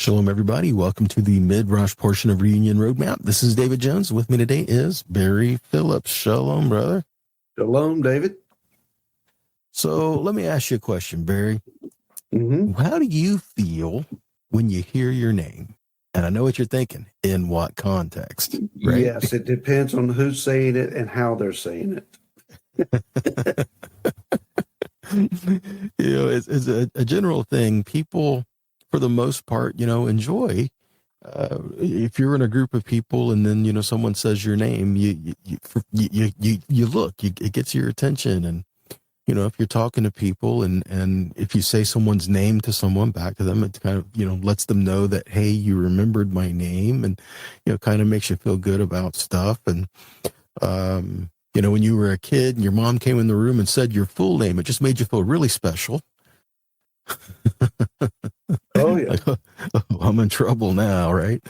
Shalom, everybody. Welcome to the Midrash portion of Reunion Roadmap. This is David Jones. With me today is Barry Phillips. Shalom, brother. Shalom, David. So let me ask you a question, Barry. Mm-hmm. How do you feel when you hear your name? And I know what you're thinking. In what context? Right? Yes, it depends on who's saying it and how they're saying it. It's a general thing. People, for the most part, enjoy. If you're in a group of people and then someone says your name, you look, it gets your attention, and if you're talking to people and if you say someone's name to someone back to them, it kind of lets them know that, hey, you remembered my name, and kind of makes you feel good about stuff. And when you were a kid and your mom came in the room and said your full name, it just made you feel really special. Oh yeah. Like, oh, I'm in trouble now, right?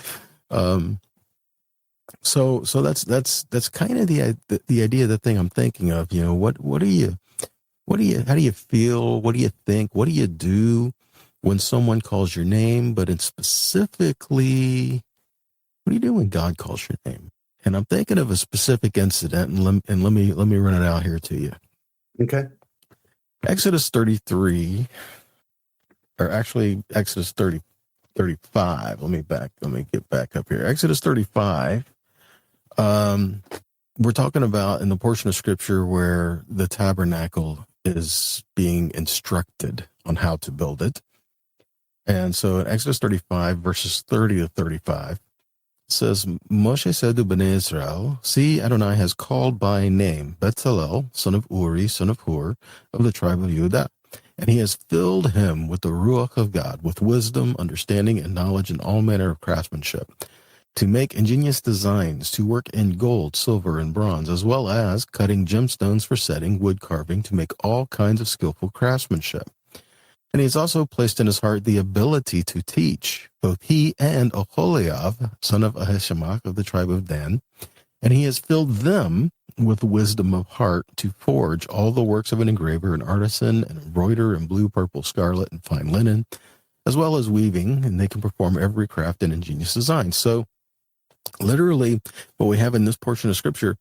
So that's kind of the idea, the thing I'm thinking of. How do you feel? What do you think? What do you do when someone calls your name? But specifically, what do you do when God calls your name? And I'm thinking of a specific incident, and let me run it out here to you. Okay. Exodus 33, or actually Exodus 35. Let me get back up here. Exodus 35. We're talking about in the portion of scripture where the tabernacle is being instructed on how to build it. And so in Exodus 35, verses 30 to 35, it says, Moshe said to Bnei Israel, see, Adonai has called by name Bezalel, son of Uri, son of Hur, of the tribe of Judah. And he has filled him with the Ruach of God, with wisdom, understanding, and knowledge in all manner of craftsmanship, to make ingenious designs, to work in gold, silver, and bronze, as well as cutting gemstones for setting, wood carving, to make all kinds of skillful craftsmanship. And he has also placed in his heart the ability to teach, both he and Oholiab, son of Ahisamach of the tribe of Dan. And he has filled them with wisdom of heart to forge all the works of an engraver, an artisan, an embroiderer in blue, purple, scarlet, and fine linen, as well as weaving, and they can perform every craft and ingenious design. So literally, what we have in this portion of scripture,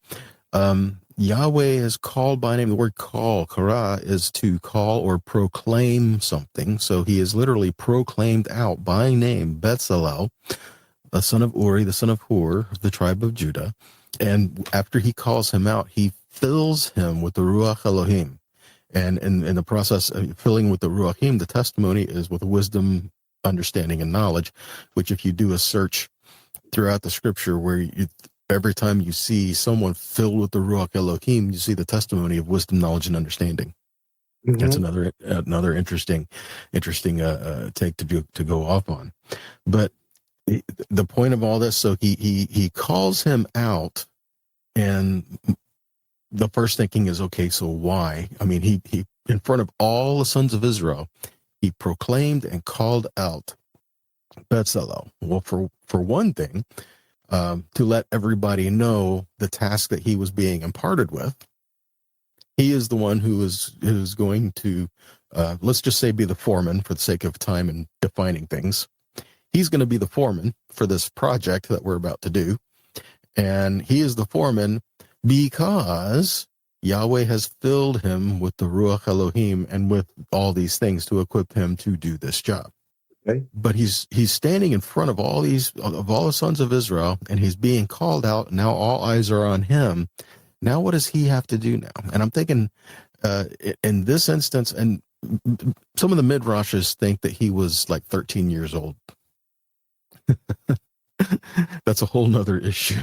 Yahweh is called by name. The word call, kara, is to call or proclaim something. So he is literally proclaimed out by name, Bezalel, the son of Uri, the son of Hur, the tribe of Judah. And after he calls him out, he fills him with the Ruach Elohim. And in the process of filling with the Ruachim, the testimony is with wisdom, understanding, and knowledge, which if you do a search throughout the scripture where every time you see someone filled with the Ruach Elohim, you see the testimony of wisdom, knowledge, and understanding. Mm-hmm. That's another interesting take to go off on. But the point of all this, so he calls him out, and the first thinking is, okay, so why? I mean, he in front of all the sons of Israel, he proclaimed and called out Bezalel. Well, for one thing, to let everybody know the task that he was being imparted with. He is the one who is going to, let's just say, be the foreman for the sake of time and defining things. He's going to be the foreman for this project that we're about to do. And he is the foreman because Yahweh has filled him with the Ruach Elohim and with all these things to equip him to do this job. Okay. But he's standing in front of all the sons of Israel, and he's being called out. Now all eyes are on him. Now what does he have to do now? And I'm thinking, in this instance, and some of the Midrashes think that he was like 13 years old. That's a whole nother issue.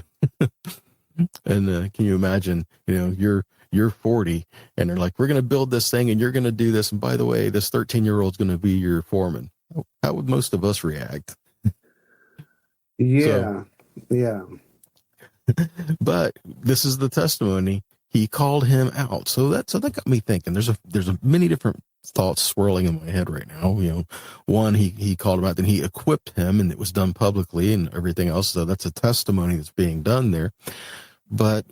And can you imagine? You're 40, and they're like, we're going to build this thing, and you're going to do this. And by the way, this 13-year-old's going to be your foreman. How would most of us react? Yeah. But this is the testimony. He called him out. So that got me thinking. There's a many different thoughts swirling in my head right now. One, he called him out, then he equipped him, and it was done publicly and everything else. So that's a testimony that's being done there. But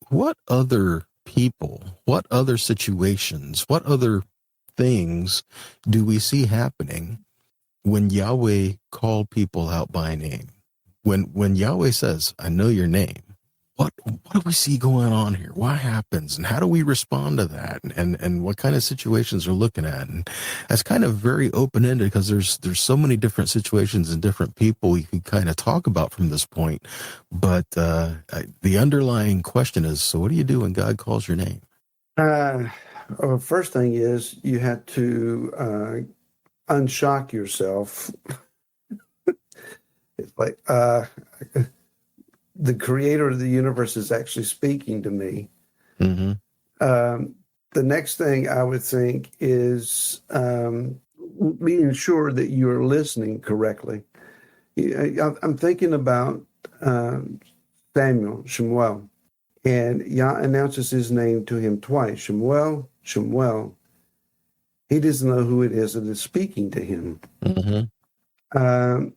what other people, what other situations, what other things do we see happening when Yahweh called people out by name, when Yahweh says, I know your name, what do we see going on here? What happens, and how do we respond to that? And what kind of situations we're looking at? And that's kind of very open-ended, because there's so many different situations and different people you can kind of talk about from this point. But the underlying question is, so what do you do when God calls your name? Well, first thing is you have to unshock yourself. It's like the creator of the universe is actually speaking to me. Mm-hmm. The next thing I would think is being sure that you're listening correctly. I'm thinking about Samuel, Shemuel, and Yah announces his name to him twice, Shemuel, Shemuel. He doesn't know who it is that is speaking to him. Mm-hmm.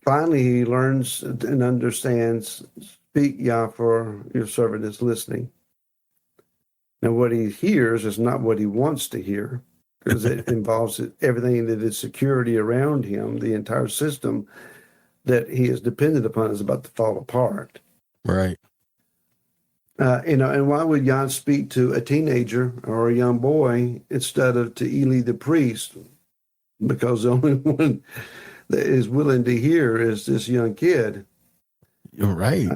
Finally, he learns and understands, speak, Yah, for your servant is listening. Now, what he hears is not what he wants to hear, because it involves everything that is security around him. The entire system that he is dependent upon is about to fall apart. Right. And why would Yah speak to a teenager or a young boy instead of to Eli the priest? Because the only one that is willing to hear is this young kid. You're right.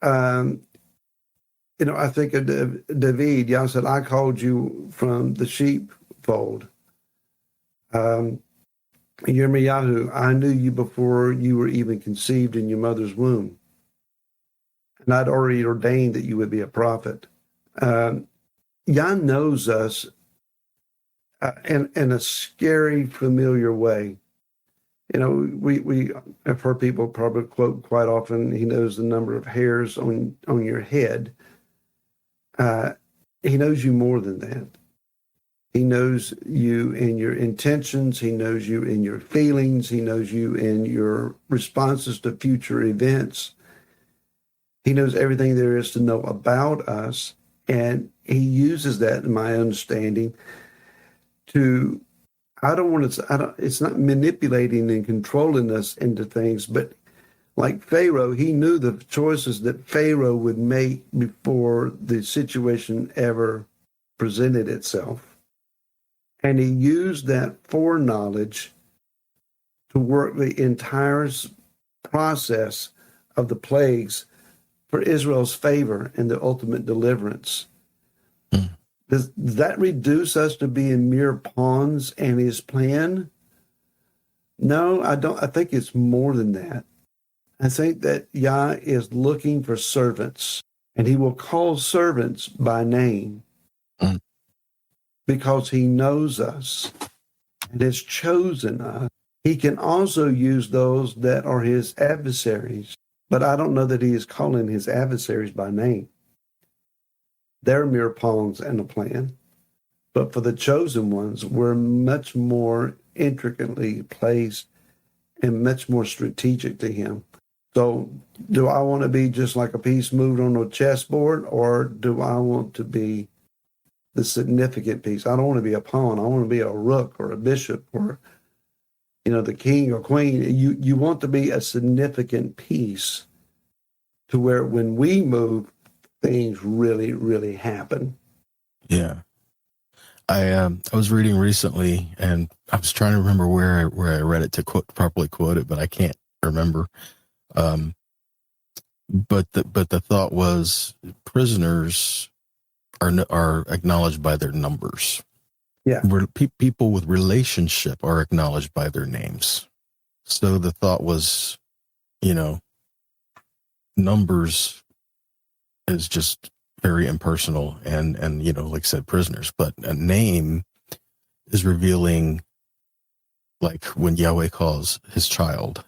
I think of David. Yah said, I called you from the sheepfold. Yirmiyahu, I knew you before you were even conceived in your mother's womb. And I'd already ordained that you would be a prophet. Yah knows us in a scary, familiar way. We have heard people probably quote quite often, he knows the number of hairs on your head. He knows you more than that. He knows you in your intentions. He knows you in your feelings. He knows you in your responses to future events. He knows everything there is to know about us. And he uses that, in my understanding, to, it's not manipulating and controlling us into things, but like Pharaoh, he knew the choices that Pharaoh would make before the situation ever presented itself. And he used that foreknowledge to work the entire process of the plagues for Israel's favor and the ultimate deliverance. Does that reduce us to being mere pawns in his plan? No, I don't. I think it's more than that. I think that Yah is looking for servants, and he will call servants by name because he knows us and has chosen us. He can also use those that are his adversaries, but I don't know that he is calling his adversaries by name. They're mere pawns in the plan. But for the chosen ones, we're much more intricately placed and much more strategic to him. So do I want to be just like a piece moved on a chessboard, or do I want to be the significant piece? I don't want to be a pawn. I want to be a rook or a bishop or, the king or queen. You want to be a significant piece to where when we move, things really, really happen. Yeah. I was reading recently, and I was trying to remember where I read it to properly quote it, but I can't remember. But the thought was, prisoners are acknowledged by their numbers. Yeah. People with relationship are acknowledged by their names. So the thought was, numbers is just very impersonal and like I said, prisoners, but a name is revealing, like when Yahweh calls his child,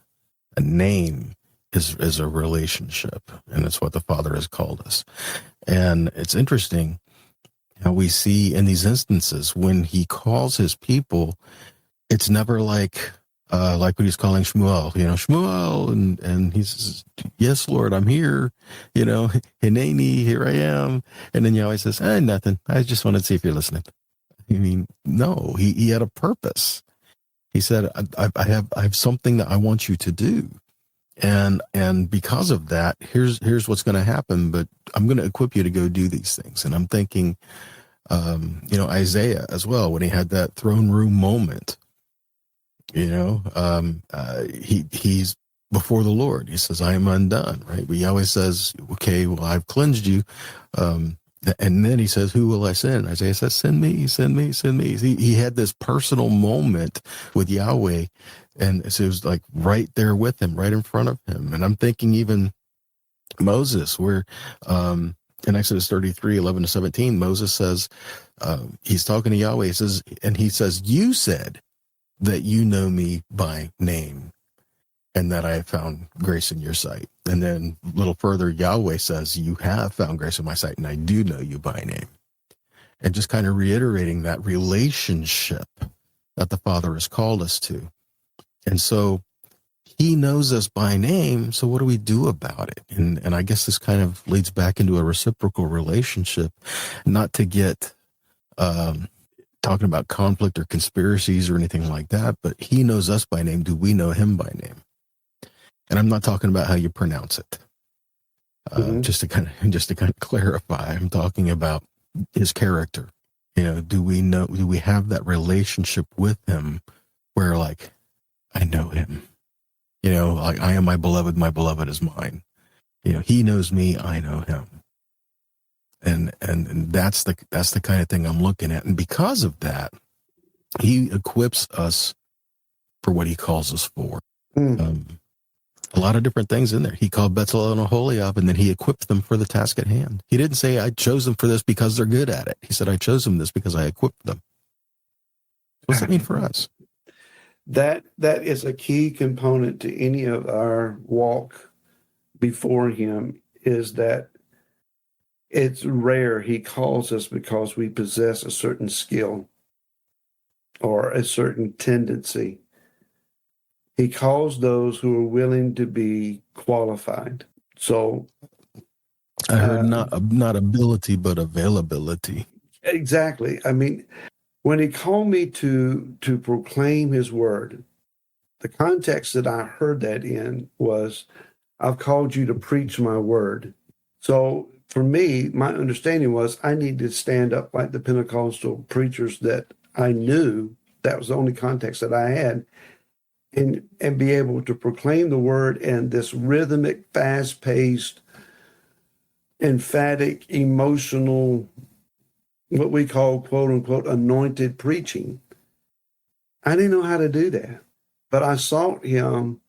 a name is a relationship, and it's what the Father has called us. And it's interesting how we see in these instances when he calls his people, it's never like when he's calling Shmuel, Shmuel, and he says, yes, Lord, I'm here, Hineni, here I am. And then Yahweh says, nothing. I just wanted to see if you're listening. I mean, no, he had a purpose. He said, I have something that I want you to do. And because of that, here's what's going to happen, but I'm going to equip you to go do these things. And I'm thinking, Isaiah as well, when he had that throne room moment, he's before the Lord. He says, I am undone, right? But he always says, okay, well, I've cleansed you. And then he says, who will I send? Isaiah says, send me, send me, send me. He had this personal moment with Yahweh, and so it was like right there with him, right in front of him. And I'm thinking even Moses, where in Exodus 33, 11 to 17, Moses says, he's talking to Yahweh, he says, you said that you know me by name and that I have found grace in your sight. And then a little further, Yahweh says, you have found grace in my sight, and I do know you by name. And just kind of reiterating that relationship that the Father has called us to. And so he knows us by name, so what do we do about it? And I guess this kind of leads back into a reciprocal relationship, not to get talking about conflict or conspiracies or anything like that, but he knows us by name. Do we know him by name? And I'm not talking about how you pronounce it. Just to kind of clarify, I'm talking about his character. Do we have that relationship with him where, like, I know him, like, I am my beloved is mine. He knows me, I know him. And that's the kind of thing I'm looking at. And because of that, he equips us for what he calls us for. A lot of different things in there. He called Bezalel and Aholiab, and then he equipped them for the task at hand. He didn't say, I chose them for this because they're good at it. He said, I chose them this because I equipped them. What's that mean for us? That is a key component to any of our walk before him, is that it's rare he calls us because we possess a certain skill or a certain tendency. He calls those who are willing to be qualified. So I heard not ability, but availability. Exactly. I mean, when he called me to proclaim his word, the context that I heard that in was, I've called you to preach my word. So for me, my understanding was I needed to stand up like the Pentecostal preachers that I knew. That was the only context that I had. And be able to proclaim the word in this rhythmic, fast-paced, emphatic, emotional, what we call, quote unquote, anointed preaching. I didn't know how to do that, but I sought him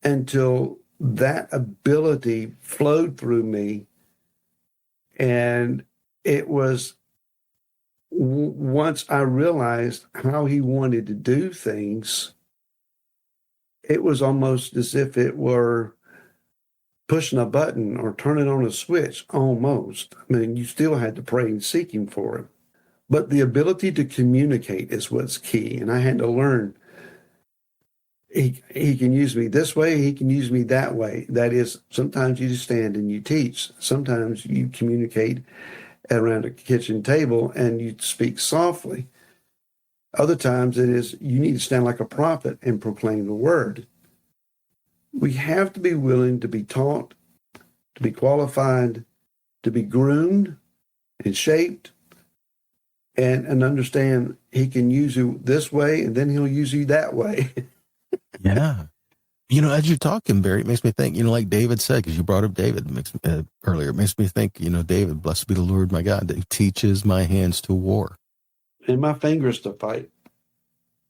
until that ability flowed through me. And it was once I realized how he wanted to do things, it was almost as if it were pushing a button or turning on a switch, almost. I mean, you still had to pray and seek him for it. But the ability to communicate is what's key. And I had to learn he can use me this way, he can use me that way. That is, sometimes you just stand and you teach. Sometimes you communicate around a kitchen table and you speak softly. Other times it is, you need to stand like a prophet and proclaim the word. We have to be willing to be taught, to be qualified, to be groomed and shaped, and understand he can use you this way and then he'll use you that way. Yeah. As you're talking, Barry, it makes me think, like David said, because you brought up David earlier, it makes me think, David, blessed be the Lord my God, that he teaches my hands to war. And my fingers to fight.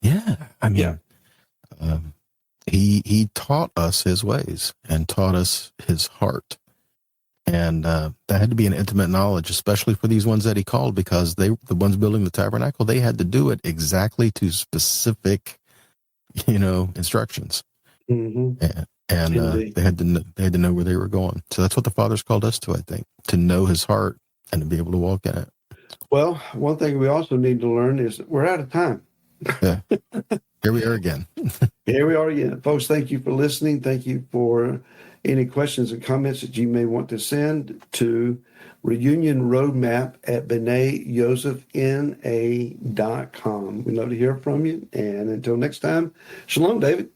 Yeah. I mean, he taught us his ways and taught us his heart. And that had to be an intimate knowledge, especially for these ones that he called, because the ones building the tabernacle, they had to do it exactly to specific, instructions. Mm-hmm. And they had to know where they were going. So that's what the Father's called us to, I think, to know his heart and to be able to walk in it. Well, one thing we also need to learn is we're out of time. Yeah. Here we are again. Here we are again. Folks, thank you for listening. Thank you for Any questions and comments that you may want to send to reunionroadmap@b'nai-yosef.na.com. We'd love to hear from you. And until next time, shalom, David.